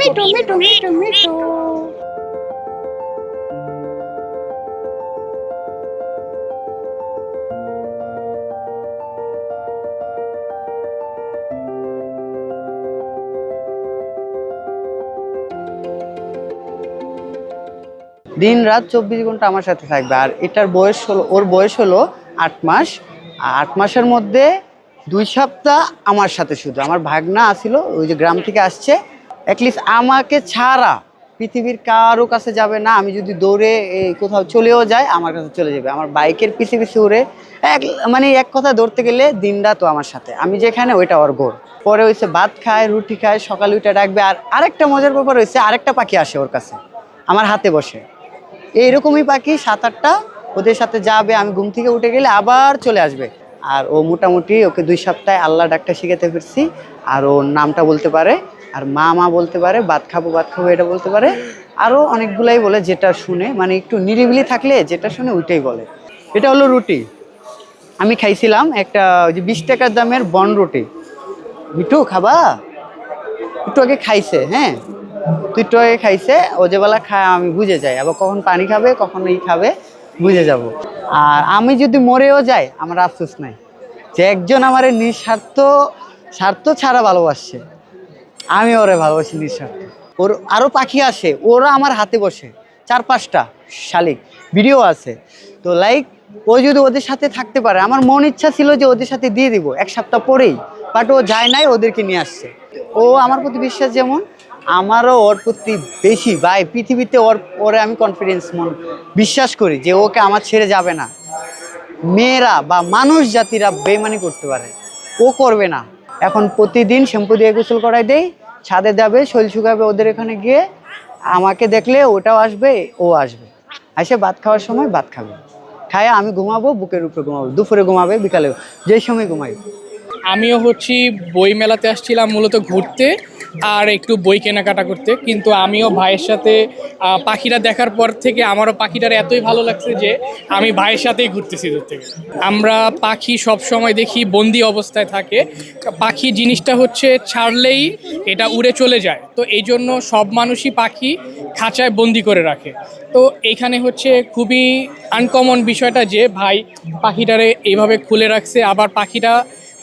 মিঠু মিঠু মিঠু মিঠু। দিন রাত 24 ঘন্টা আমার সাথে থাকবে। আর এটার বয়স হলো, ওর বয়স হলো 8 মাস। আর 8 মাসের মধ্যে 2 সপ্তাহ আমার সাথে, শুধু আমার ভাগনা আসিল, ওই যে গ্রাম থেকে আসছে। অ্যাটলিস্ট আমাকে ছাড়া পৃথিবীর কারো কাছে যাবে না। আমি যদি দৌড়ে কোথাও চলেও যাই, আমার কাছে চলে যাবে। আমার বাইকের পিছে পিছে উড়ে এক, মানে এক কথা ধরতে গেলে দিন রাত ও আমার সাথে। আমি যেখানে ওইটা ওর ঘর। পরে হয়েছে ভাত খায়, রুটি খায়, সকালে উঠে ডাকবে। আর আরেকটা মজার ব্যাপার হয়েছে, আরেকটা পাখি আসে ওর কাছে, আমার হাতে বসে। এইরকমই পাখি 7-8টা ওদের সাথে যাবে। আমি ঘুম থেকে উঠে গেলে আবার চলে আসবে। আর ও মোটামুটি ওকে 2 সপ্তাহে আল্লাহ ডাকটা শিখাতে ফিরছি। আর ওর নামটা বলতে পারে, আর মা মা বলতে পারে, ভাত খাবো এটা বলতে পারে। আরও অনেকগুলাই বলে, যেটা শুনে, মানে একটু নিরিবিলি থাকলে যেটা শুনে ওইটাই বলে। এটা হলো রুটি। আমি খাইছিলাম একটা ওই যে 20 টাকার দামের বন রুটি। মিঠু খাবা? একটু আগে খাইছে, হ্যাঁ, তুই একটু আগে খাইছে। ও যে বেলা খায় আমি বুঝে যাই, আবার কখন পানি খাবে কখন খাবে বুঝে যাব। আর আমি যদি মরেও যাই, আমার আফসোস নাই যে একজন আমার নিঃস্বার্থ, স্বার্থ ছাড়া ভালোবাসছে। আমি ওরে ভালোবাসি নিঃস্বার্থ। ওর আরও পাখি আসে, ওরা আমার হাতে বসে 4-5টা শালিক, ভিডিও আছে। তো লাইক, ও যদি ওদের সাথে থাকতে পারে, আমার মন ইচ্ছা ছিল যে ওদের সাথে দিয়ে দিব 1 সপ্তাহ পরেই, বাট ও যায় নাই, ওদেরকে নিয়ে আসছে। ও আমার প্রতি বিশ্বাস যেমন, আমারও ওর প্রতি বেশি। ভাই পৃথিবীতে ওরে আমি বিশ্বাস করি যে ওকে আমার ছেড়ে যাবে না। মেয়েরা বা মানুষ জাতিরা বেইমানি করতে পারে, ও করবে না। এখন প্রতিদিন শ্যাম্পু দিয়ে গোসল করাই দেই, ছাদে যাবে, শরীর শুকাবে ওদের এখানে গিয়ে। আমাকে দেখলে ওটাও আসবে, ও আসবে, এসে ভাত খাওয়ার সময় ভাত খাবে, খায় আমি ঘুমাবো, বুকের উপরে ঘুমাবো, দুপুরে ঘুমাবে, বিকালে যেই সময় ঘুমাই। আমিও হচ্ছি বই মেলাতে আসছিলাম মূলত ঘুরতে আর একটু বই কেনাকাটা করতে, কিন্তু আমিও ভাইয়ের সাথে পাখিরা দেখার পর থেকে আমারও পাখিটার এতই ভালো লাগছে যে আমি ভাইয়ের সাথেই ঘুরতেছি দূর থেকে। আমরা পাখি সব সময় দেখি বন্দি অবস্থায় থাকে। পাখি জিনিসটা হচ্ছে ছাড়লেই এটা উড়ে চলে যায়, তো এই জন্য সব মানুষই পাখি খাঁচায় বন্দি করে রাখে। তো এখানে হচ্ছে খুবই আনকমন বিষয়টা যে ভাই পাখিটারে এইভাবে খুলে রাখছে, আবার পাখিটা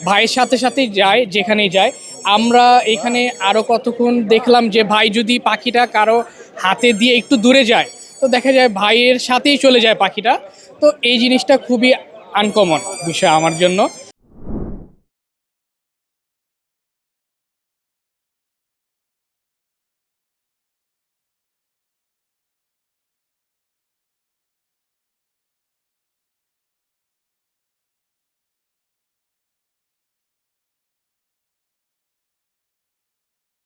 ভাইয়ের সাথে সাথেই যায় যেখানেই যায়। আমরা এখানে আরও কতক্ষণ দেখলাম যে ভাই যদি পাখিটা কারো হাতে দিয়ে একটু দূরে যায়, তো দেখা যায় ভাইয়ের সাথেই চলে যায় পাখিটা। তো এই জিনিসটা খুবই আনকমন বিষয় আমার জন্য।